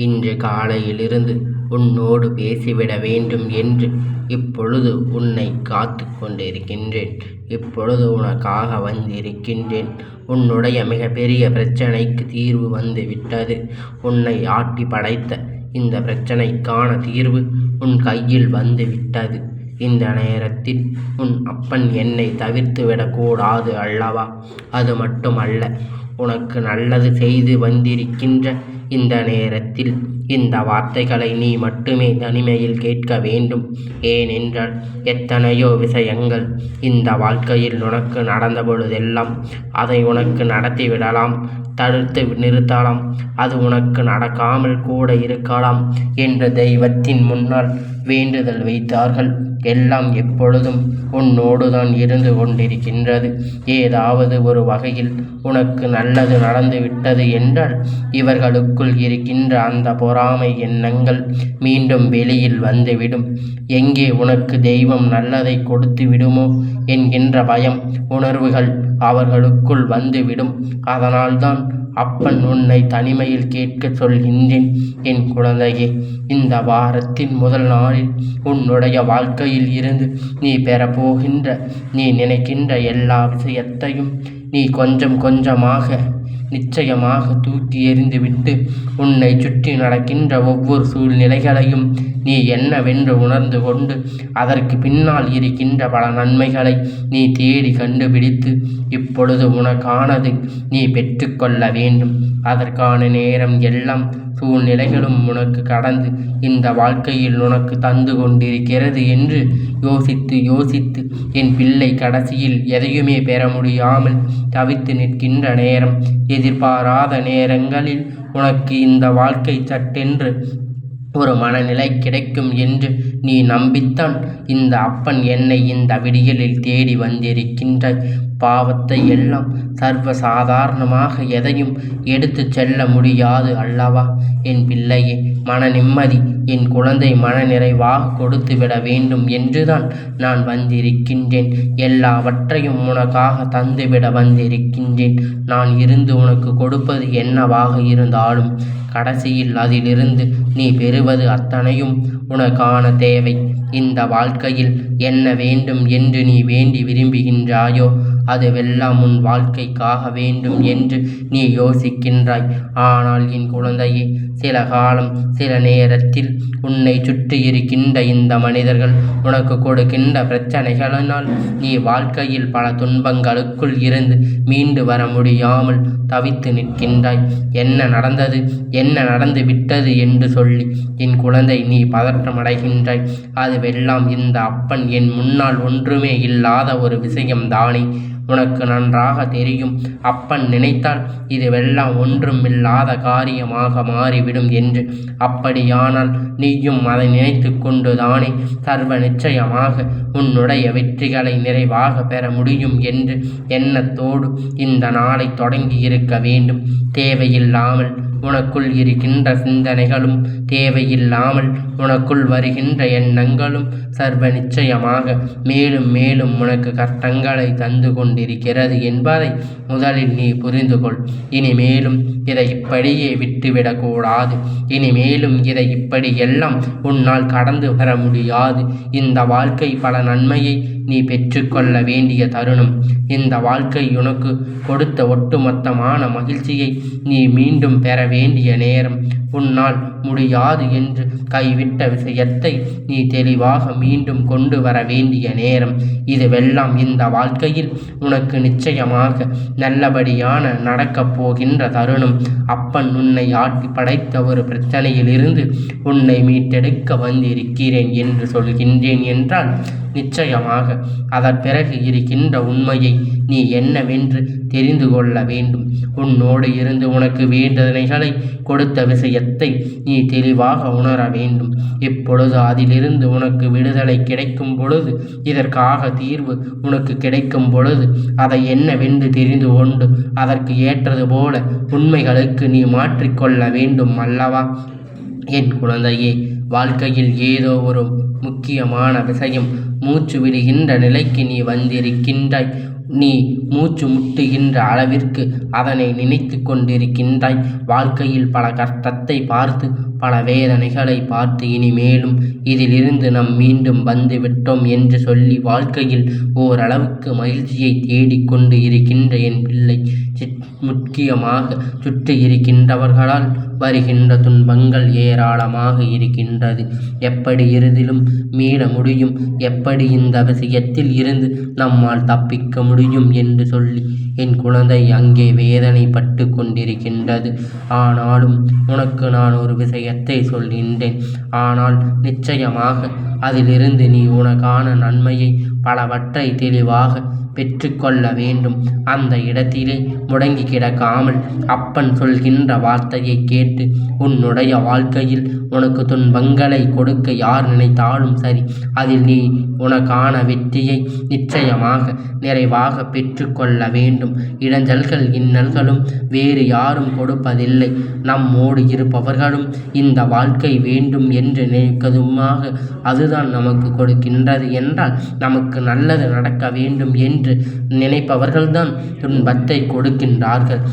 இன்று காலையிலிருந்து உன்னோடு பேசிவிட வேண்டும் என்று இப்பொழுது உன்னை காத்து கொண்டிருக்கின்றேன். இப்பொழுது உனக்காக வந்திருக்கின்றேன். உன்னுடைய மிகப்பெரிய பிரச்சனைக்கு தீர்வு வந்து விட்டது. உன்னை ஆட்டி படைத்த இந்த பிரச்சனைக்கான தீர்வு உன் கையில் வந்து விட்டது. இந்த நேரத்தில் உன் அப்பன் என்னை தவிர்த்து விடக்கூடாது அல்லவா? அது மட்டுமல்ல, உனக்கு நல்லது செய்து வந்திருக்கின்ற இந்த நேரத்தில் இந்த வார்த்தைகளை நீ மட்டுமே தனிமையில் கேட்க வேண்டும். ஏனென்றால் எத்தனையோ விஷயங்கள் இந்த வாழ்க்கையில் உனக்கு நடந்த பொழுதெல்லாம் அதை உனக்கு நடத்திவிடலாம், தடுத்து நிறுத்தலாம், அது உனக்கு நடக்காமல் கூட இருக்கலாம் என்று தெய்வத்தின் முன்னால் வேண்டுதல் வைத்தார்கள். எல்லாம் எப்பொழுதும் உன்னோடுதான் இருந்து கொண்டிருக்கின்றது. ஏதாவது ஒரு வகையில் உனக்கு நல்லது நடந்து விட்டது என்றால் இவர்களுக்குள் இருக்கின்ற அந்த பொறாமை எண்ணங்கள் மீண்டும் வெளியில் வந்துவிடும். எங்கே உனக்கு தெய்வம் நல்லதை கொடுத்து விடுமோ என்கின்ற பயம் உணர்வுகள் அவர்களுக்குள் வந்துவிடும். அதனால்தான் அப்பன் உன்னை தனிமையில் கேட்க சொல்கின்றேன். என் குழந்தையே, இந்த வாரத்தின் முதல் நாளில் உன்னுடைய வாழ்க்கையில் இருந்து நீ பெறப்போகின்ற, நீ நினைக்கின்ற எல்லா விஷயத்தையும் நீ கொஞ்சம் கொஞ்சமாக நிச்சயமாக தூக்கி எறிந்துவிட்டு உன்னை சுற்றி நடக்கின்ற ஒவ்வொரு சூழ்நிலைகளையும் நீ என்னவென்று உணர்ந்து கொண்டு அதற்கு பின்னால் இருக்கின்ற பல நன்மைகளை நீ தேடி கண்டுபிடித்து இப்பொழுது உனக்கானது நீ பெற்றுக்கொள்ள வேண்டும். அதற்கான நேரம் எல்லாம் சூழ்நிலைகளும் உனக்கு கடந்து இந்த வாழ்க்கையில் உனக்கு தந்து கொண்டிருக்கிறது என்று யோசித்து யோசித்து என் பிள்ளை கடைசியில் எதையுமே பெற முடியாமல் தவித்து நிற்கின்ற நேரம், எதிர்பாராத நேரங்களில் உனக்கு இந்த வாழ்க்கை சட்டென்று ஒரு மனநிலை கிடைக்கும் என்று நீ நம்பித்தான் இந்த அப்பன் என்னை இந்த விடியலில் தேடி வந்திருக்கின்ற. பாவத்தை எல்லாம் சர்வ சாதாரணமாக எதையும் எடுத்து செல்ல முடியாது அல்லவா? என் பிள்ளையே, மன நிம்மதி என் குழந்தை மன நிறைவாக கொடுத்து விட வேண்டும் என்றுதான் நான் வந்திருக்கின்றேன். எல்லாவற்றையும் உனக்காக தந்துவிட வந்திருக்கின்றேன். நான் இருந்து உனக்கு கொடுப்பது என்னவாக இருந்தாலும் கடைசியில் அதிலிருந்து நீ பெறுவது அத்தனையும் உனக்கான தேவை. இந்த வாழ்க்கையில் என்ன வேண்டும் என்று நீ வேண்டி விரும்புகின்றாயோ அதுவெல்லாம் உன் வாழ்க்கைக்காக வேண்டும் என்று நீ யோசிக்கின்றாய். ஆனால் என் குழந்தையே, சில காலம் சில நேரத்தில் உன்னை சுற்றி இருக்கின்ற இந்த மனிதர்கள் உனக்கு கொடுக்கின்ற பிரச்சனைகளினால் நீ வாழ்க்கையில் பல துன்பங்களுக்குள் இருந்து மீண்டு வர முடியாமல் தவித்து நிற்கின்றாய். என்ன நடந்தது, என்ன நடந்து விட்டது என்று சொல்லி என் குழந்தை நீ பதற்றமடைகின்றாய். அதுவெல்லாம் இந்த அப்பன் என் முன்னால் ஒன்றுமே இல்லாத ஒரு விஷயம்தானே. உனக்கு நன்றாக தெரியும், அப்பன் நினைத்தால் இதுவெல்லாம் ஒன்றுமில்லாத காரியமாக மாறிவிடும் என்று. அப்படியானால் நீயும் அதை நினைத்து கொண்டுதானே சர்வ நிச்சயமாக உன்னுடைய வெற்றிகளை நிறைவாக பெற முடியும் என்று எண்ணத்தோடு இந்த நாளை தொடங்கி இருக்க வேண்டும். தேவையில்லாமல் உனக்குள் இருக்கின்ற சிந்தனைகளும் தேவையில்லாமல் உனக்குள் வருகின்ற எண்ணங்களும் சர்வ நிச்சயமாக மேலும் மேலும் உனக்கு கஷ்டங்களை தந்து கொண்டிருக்கிறது என்பதை முதலில் நீ புரிந்து கொள். இனிமேலும் இதை இப்படியே விட்டுவிடக்கூடாது. இனிமேலும் இதை இப்படி எல்லாம் உன்னால் கடந்து வர முடியாது. இந்த வாழ்க்கை பல நன்மையை நீ பெற்றுக்கொள்ள வேண்டிய தருணம். இந்த வாழ்க்கை உனக்கு கொடுத்த ஒட்டுமொத்தமான மகிழ்ச்சியை நீ மீண்டும் பெற வேண்டிய நேரம். உன்னால் முடியாது என்று கைவிட்ட விஷயத்தை நீ தெளிவாக மீண்டும் கொண்டு வர வேண்டிய நேரம். இதுவெல்லாம் இந்த வாழ்க்கையில் உனக்கு நிச்சயமாக நல்லபடியான நடக்கப் போகின்ற தருணம். அப்பன் உன்னை ஆட்டி படைத்த ஒரு பிரச்சனையில் இருந்து உன்னை மீட்டெடுக்க வந்திருக்கிறேன் என்று சொல்கின்றேன் என்றால் நிச்சயமாக அதன் பிறகு இருக்கின்ற உண்மையை நீ என்னவென்று தெரிந்து கொள்ள வேண்டும். உன்னோடு இருந்து உனக்கு வேண்டுதலைகளை கொடுத்த விஷயத்தை நீ தெளிவாக உணர வேண்டும். இப்பொழுது அதிலிருந்து உனக்கு விடுதலை கிடைக்கும் பொழுது, இதற்காக தீர்வு உனக்கு கிடைக்கும் பொழுது அதை என்னவென்று தெரிந்து கொண்டு அதற்கு ஏற்றது போல உண்மைகளுக்கு நீ மாற்றிக்கொள்ள வேண்டும் அல்லவா? என் குழந்தையே, வாழ்க்கையில் ஏதோ ஒரு முக்கியமான விஷயம் மூச்சு விடுகின்ற நிலைக்கு நீ வந்திருக்கின்றாய். நீ மூச்சு முட்டுகின்ற அளவிற்கு அதனை நினைத்து கொண்டிருக்கின்றாய். வாழ்க்கையில் பல கஷ்டத்தை பார்த்து, பல வேதனைகளை பார்த்து, இனிமேலும் இதிலிருந்து நாம் மீண்டும் வந்து விட்டோம் என்று சொல்லி வாழ்க்கையில் ஓரளவுக்கு மகிழ்ச்சியை தேடிக்கொண்டு இருக்கின்ற என் பிள்ளை, முக்கியமாக சுற்றி இருக்கின்றவர்களால் வருகின்ற துன்பங்கள் ஏராளமாக இருக்கின்றது. எப்படி இறுதிலும் மீள முடியும், எப்படி இந்த விஷயத்தில் இருந்து நம்மால் தப்பிக்க முடியும் என்று சொல்லி என் குழந்தை அங்கே வேதனைப்பட்டு கொண்டிருக்கின்றது. ஆனாலும் உனக்கு நான் ஒரு விஷயத்தை சொல்கின்றேன். ஆனால் நிச்சயமாக அதிலிருந்து நீ உனக்கான நன்மையை பலவற்றை தெளிவாக பெற்றுக்கொள்ள வேண்டும். அந்த இடத்திலே முடங்கி கிடக்காமல் அப்பன் சொல்கின்ற வார்த்தையை கேட்டு உன்னுடைய வாழ்க்கையில் உனக்கு துன்பங்களை கொடுக்க யார் நினைத்தாலும் சரி, அதில் நீ உனக்கான வெற்றியை நிச்சயமாக நிறைவாக பெற்றுக்கொள்ள வேண்டும். இடைஞ்சல்கள் இன்னல்களும் வேறு யாரும் கொடுப்பதில்லை. நம்மோடு இருப்பவர்களும் இந்த வாழ்க்கை வேண்டும் என்று நினைக்கதுமாக அதுதான் நமக்கு கொடுக்கின்றது என்றால் நமக்கு நல்லது நடக்க வேண்டும் என்று நினைப்பவர்கள்தான் துன்பத்தை கொடுக்கின்றார்கள்.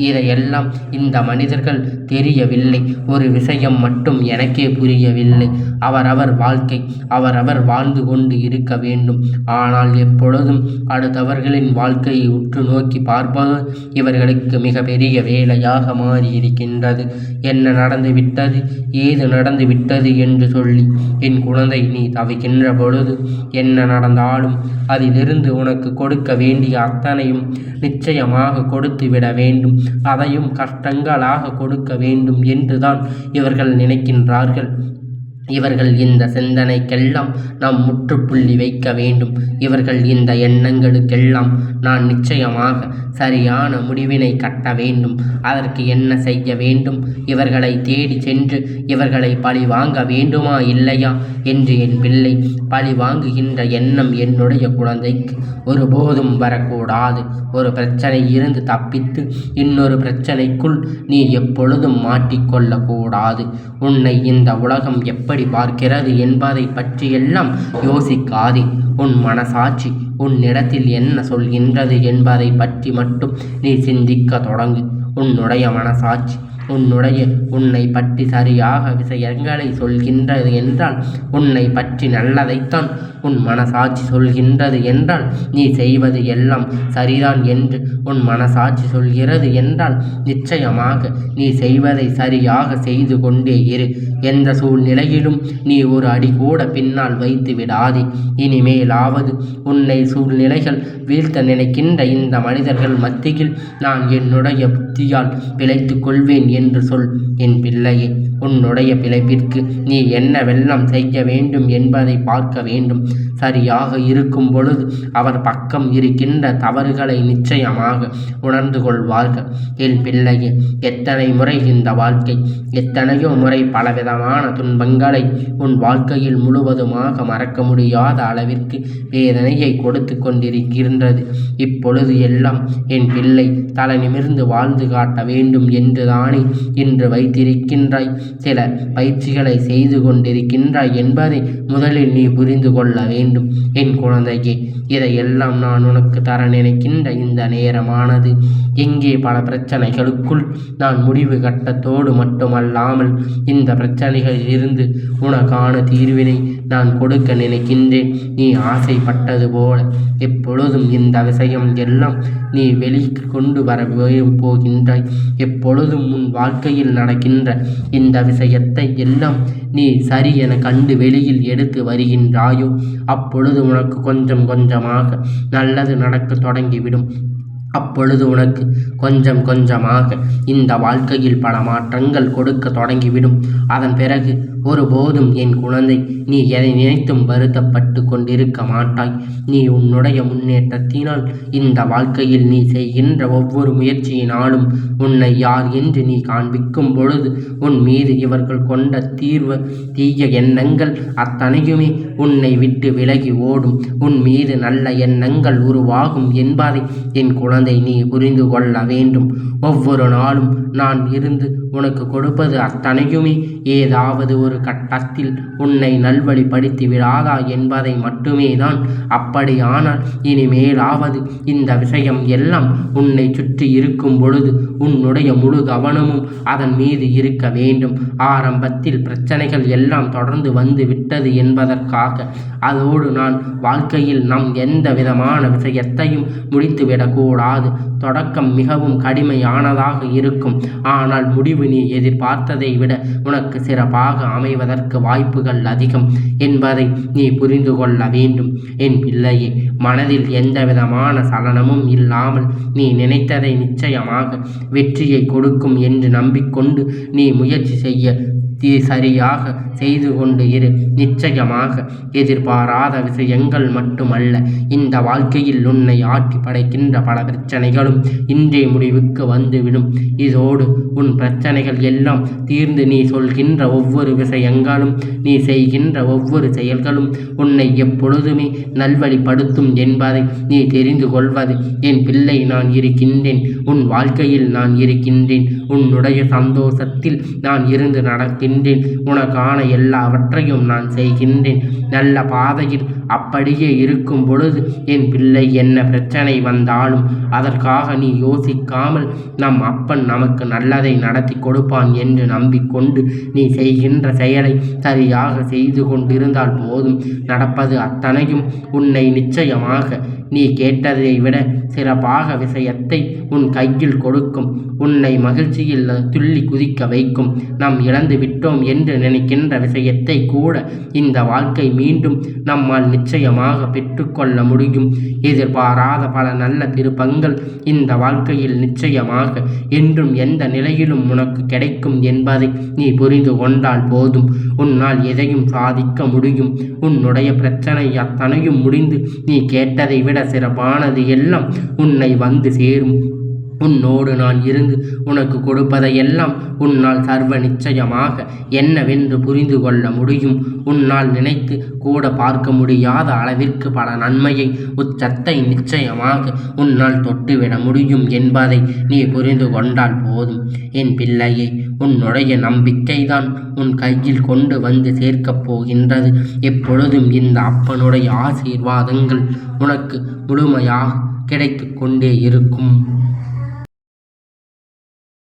இதையெல்லாம் இந்த மனிதர்கள் தெரியவில்லை. ஒரு விஷயம் மட்டும் எனக்கே புரியவில்லை. அவரவர் வாழ்க்கை அவரவர் வாழ்ந்து கொண்டு இருக்க வேண்டும். ஆனால் எப்பொழுதும் அடுத்தவர்களின் வாழ்க்கையை உற்று நோக்கி பார்ப்பது இவர்களுக்கு மிக பெரிய வேலையாக மாறியிருக்கின்றது. என்ன நடந்து விட்டது, ஏது நடந்து விட்டது என்று சொல்லி என் குழந்தை நீ தவிக்கின்ற பொழுது என்ன நடந்தாலும் அதிலிருந்து உனக்கு கொடுக்க வேண்டிய அத்தனையும் நிச்சயமாக கொடுத்து விட வேண்டும். அதையும் கஷ்டங்களாக கொடுக்க வேண்டும் என்றுதான் இவர்கள் நினைக்கின்றார்கள். இவர்கள் இந்த சிந்தனைக்கெல்லாம் நாம் முற்றுப்புள்ளி வைக்க வேண்டும். இவர்கள் இந்த எண்ணங்களுக்கெல்லாம் நான் நிச்சயமாக சரியான முடிவினை கட்ட வேண்டும். அதற்கு என்ன செய்ய வேண்டும்? இவர்களை தேடி சென்று இவர்களை பழி வாங்க வேண்டுமா இல்லையா என்று என் பிள்ளை, பழி வாங்குகின்ற எண்ணம் என்னுடைய குழந்தைக்கு ஒருபோதும் வரக்கூடாது. ஒரு பிரச்சனை இருந்து தப்பித்து இன்னொரு பிரச்சனைக்குள் நீ எப்பொழுதும் மாட்டிக்கொள்ளக்கூடாது. உன்னை இந்த உலகம் எப்படி பார்க்கிறது என்பதை பற்றியெல்லாம் யோசிக்காதே. உன் மனசாட்சி உன்னிடத்தில் என்ன சொல்கின்றது என்பதை பற்றி மட்டும் நீ சிந்திக்க தொடங்கு. உன்னுடைய மனசாட்சி உன்னை பற்றி சரியாக விஷயங்களை சொல்கின்றது என்றால், உன்னை பற்றி நல்லதைத்தான் உன் மனசாட்சி சொல்கின்றது என்றால், நீ செய்வது எல்லாம் சரிதான் என்று உன் மனசாட்சி சொல்கிறது என்றால், நிச்சயமாக நீ செய்வதை சரியாக செய்து கொண்டே இரு. எந்த சூழ்நிலையிலும் நீ ஒரு அடி கூட பின்னால் வைத்து விடாதே. இனிமேலாவது உன்னை சூழ்நிலைகள் வீழ்த்த நினைக்கின்ற இந்த மனிதர்கள் மத்தியில் நான் என்னுடைய புத்தியால் பிழைத்துக் கொள்வேன் என்று சொல். என் பிள்ளையே, உன்னுடைய பிழைப்பிற்கு நீ என்னவெல்லாம் செய்ய வேண்டும் என்பதை பார்க்க வேண்டும். சரியாக இருக்கும் பொழுது அவர் பக்கம் இருக்கின்ற தவறுகளை நிச்சயமாக உணர்ந்து கொள்வார்கள். என் பிள்ளையே, எத்தனை முறை இந்த வாழ்க்கை எத்தனையோ முறை பலவிதமான துன்பங்களை உன் வாழ்க்கையில் முழுவதுமாக மறக்க முடியாத அளவிற்கு வேதனையை கொடுத்து கொண்டிருக்கின்றது. இப்பொழுது எல்லாம் என் பிள்ளை தலை நிமிர்ந்து வாழ்ந்து காட்ட வேண்டும் என்றுதானே இன்று வைத்திருக்கின்றாய். சில பயிற்சிகளை செய்து கொண்டிருக்கின்றாய் என்பதை முதலில் நீ புரிந்து கொள்ள வேண்டும். என் குழந்தையே, இதையெல்லாம் நான் உனக்கு தர நினைக்கின்ற இந்த நேரமானது எங்கே பல பிரச்சனைகளுக்குள் நான் முடிவு கட்டத்தோடு மட்டுமல்லாமல் இந்த பிரச்சனைகளில் இருந்து உனக்கான தீர்வினை நான் கொடுக்க நினைக்கின்றேன். நீ ஆசைப்பட்டது போல எப்பொழுதும் இந்த விஷயம் எல்லாம் நீ வெளிக்கு கொண்டு வர போகின்றாய். எப்பொழுதும் உன் வாழ்க்கையில் நடக்கின்ற இந்த விஷயத்தை எல்லாம் நீ சரி என கண்டு வெளியில் எடுத்து வருகின்றாயோ, அப்பொழுது உனக்கு கொஞ்சம் கொஞ்சமாக நல்லது நடக்க தொடங்கிவிடும். அப்பொழுது உனக்கு கொஞ்சம் கொஞ்சமாக இந்த வாழ்க்கையில் பல மாற்றங்கள் கொடுக்க தொடங்கிவிடும். அதன் பிறகு ஒருபோதும் என் குழந்தை நீ எதை நினைத்தும் வருத்தப்பட்டு கொண்டிருக்க மாட்டாய். நீ உன்னுடைய முன்னேற்றத்தினால் இந்த வாழ்க்கையில் நீ செய்கின்ற ஒவ்வொரு முயற்சியினாலும் உன்னை யார் என்று நீ காண்பிக்கும் பொழுது உன் மீது இவர்கள் கொண்ட தீய எண்ணங்கள் அத்தனையுமே உன்னை விட்டு விலகி ஓடும். உன் மீது நல்ல எண்ணங்கள் உருவாகும் என்பதை என் குழந்தை நீ புரிந்து கொள்ள வேண்டும். ஒவ்வொரு நாளும் நான் இருந்து உனக்கு கொடுப்பது அத்தனையுமே ஏதாவது ஒரு கட்டத்தில் உன்னை நல்வழிப்படுத்தி விடாதா என்பதை மட்டுமே தான். அப்படியானால் இனிமேலாவது இந்த விஷயம் எல்லாம் உன்னை சுற்றி இருக்கும் பொழுது உன்னுடைய முழு கவனமும் அதன் மீது இருக்க வேண்டும். ஆரம்பத்தில் பிரச்சனைகள் எல்லாம் தொடர்ந்து வந்து விட்டது என்பதற்காக அதோடு நான் வாழ்க்கையில் நம் எந்த விதமான விஷயத்தையும் முடித்துவிடக்கூடாது. தொடக்கம் மிகவும் கடுமையானதாக இருக்கும், ஆனால் முடிவு நீ எதிர்பார்த்ததை விட உனக்கு சிறப்பாக அமைவதற்கு வாய்ப்புகள் அதிகம் என்பதை நீ புரிந்து கொள்ள வேண்டும். என் பிள்ளையே, மனதில் எந்த விதமான சலனமும் இல்லாமல் நீ நினைத்ததை நிச்சயமாக வெற்றியை கொடுக்கும் என்று நம்பிக்கொண்டு நீ முயற்சி செய்ய சரியாக செய்து கொண்டு இரு. நிச்சயமாக எதிர்பாராத விஷயங்கள் மட்டுமல்ல, இந்த வாழ்க்கையில் உன்னை ஆட்டி படைக்கின்ற பல பிரச்சனைகளும் இன்றைய முடிவுக்கு வந்துவிடும். இதோடு உன் பிரச்சனைகள் எல்லாம் தீர்ந்து நீ சொல்கின்ற ஒவ்வொரு விஷயங்களும் நீ செய்கின்ற ஒவ்வொரு செயல்களும் உன்னை எப்பொழுதுமே நல்வழிப்படுத்தும் என்பதை நீ தெரிந்து கொள்வது. என் பிள்ளை, நான் இருக்கின்றேன், உன் வாழ்க்கையில் நான் இருக்கின்றேன், உன்னுடைய சந்தோஷத்தில் நான் இருந்து நடக்கின்றேன், உனக்கான எல்லாவற்றையும் நான் செய்கின்றேன். நல்ல பாதையில் அப்படியே இருக்கும் பொழுது என் பிள்ளை, என்ன பிரச்சனை வந்தாலும் அதற்காக நீ யோசிக்காமல் நம் அப்பன் நமக்கு நல்லதை நடத்தி கொடுப்பான் என்று நம்பிக்கொண்டு நீ செய்கின்ற செயலை சரியாக செய்து கொண்டிருந்தால் போதும். நடப்பது அத்தனையும் உன்னை நிச்சயமாக நீ கேட்டதை விட சிறப்பாக விஷயத்தை உன் கையில் கொடுக்கும். உன்னை மகிழ்ச்சியில் துள்ளி குதிக்க வைக்கும். நாம் இழந்து விட்டோம் என்று நினைக்கின்ற விஷயத்தை கூட இந்த வாழ்க்கை மீண்டும் நம்மால் நிச்சயமாக பெற்றுக்கொள்ள முடியும். எதிர்பாராத பல நல்ல திருப்பங்கள் இந்த வாழ்க்கையில் நிச்சயமாக என்றும் எந்த நிலையிலும் உனக்கு கிடைக்கும் என்பதை நீ புரிந்து கொண்டால் போதும். உன்னால் எதையும் சாதிக்க முடியும். உன்னுடைய பிரச்சனை அத்தனையும் முடிந்து நீ கேட்டதை விட சிறப்பானது எல்லாம் உன்னை வந்து சேரும். உன்னோடு நான் இருந்து உனக்கு கொடுப்பதையெல்லாம் உன்னால் சர்வ நிச்சயமாக என்னவென்று புரிந்து கொள்ள முடியும். உன்னால் நினைத்து கூட பார்க்க முடியாத அளவிற்கு பல நன்மையை உச்சத்தை நிச்சயமாக உன்னால் தொட்டுவிட முடியும் என்பதை நீ புரிந்து கொண்டால் போதும். என் பிள்ளையே, உன்னுடைய நம்பிக்கைதான் உன் கையில் கொண்டு வந்து சேர்க்கப் போகின்றது. எப்பொழுதும் இந்த அப்பனுடைய ஆசீர்வாதங்கள் உனக்கு முழுமையாக கிடைத்து கொண்டே இருக்கும்.